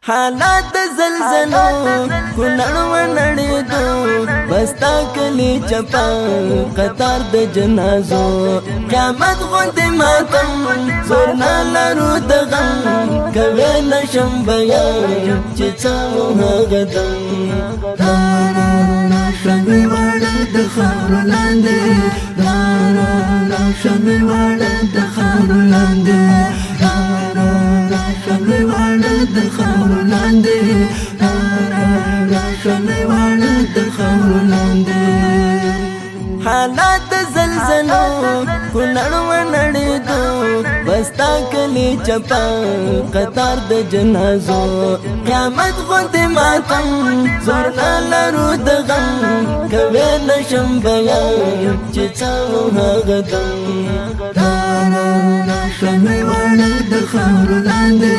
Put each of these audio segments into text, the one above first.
حالات د زلزلو کونړ ونړېدو بستا کلی چپا قطار د جنازو قیامت غوندې ماتم زور نه لرو د غم کوي نشم بیان چې څه و هغه دم شمې واړه د خاورو لاندې شمې واړه د خاورو لاندې شمې واړه د خاورو لاندې شمې واړه د خاورو لاندې حالات د زلزلو کونړ ونړېدو بستا کلی چپا قطار د جنازو قیامت غوندې ماتم زور نه لرو د غم کوي نشم بیان چې څه و هغه دم شمې واړه د خاورو لاندې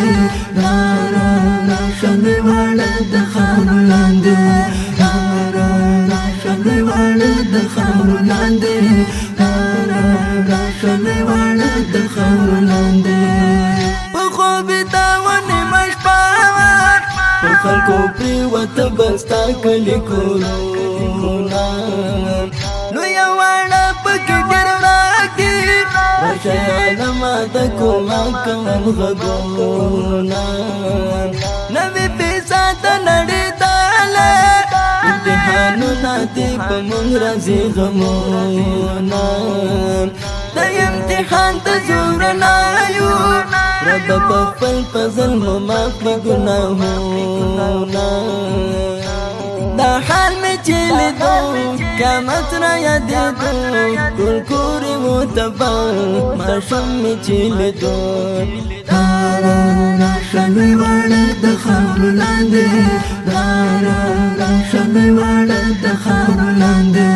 شمې واړه د خاورو لاندې شمې واړه د خاورو لاندې شمې واړه د خاورو لاندې په خوب دا ونیمه شپه په خلکو پرېوته بستا کلي کورونه لویه واړه پکې ډېر راکي راشه عالمه د کومه کول غږونه نوې فضا ته نړېدله امتحانونه دې په موږ راځي غمونه د امتحان د زورنا یو رب په خپل فضل مو معاف کړي ګناهونه دا حال مې چې لیدو قیامت را یادېدو ټول کور یې و تباه ماشوم مې چې لیدو شمې واړه د خاورو لاندې شمې واړه د خاورو لاندې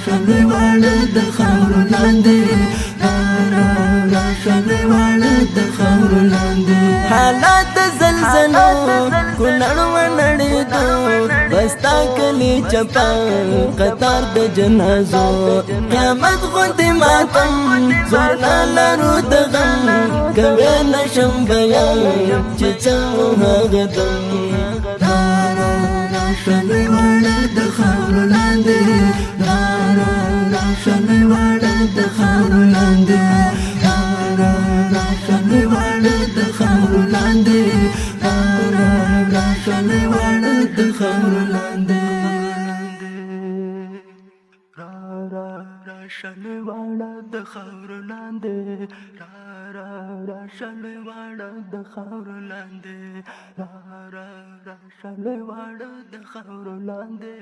شمې واړه د خاورو لاندې شمې واړه د خاورو لاندې حالات د زلزلو کونړ ونړېدو بستا کلی چپا قطار د جنازو قیامت غوندې ماتم زور نه لرو د غم کوي نشم بیان چې څه و هغه دم شمې واړه د خاورو لاندې شمې واړه د خاورو لاندې شمې واړه د خاورو لاندې شمې واړه د خاورو لاندې شمې واړه د خاورو لاندې شمې واړه د خاورو لاندې شمې واړه د خاورو لاندې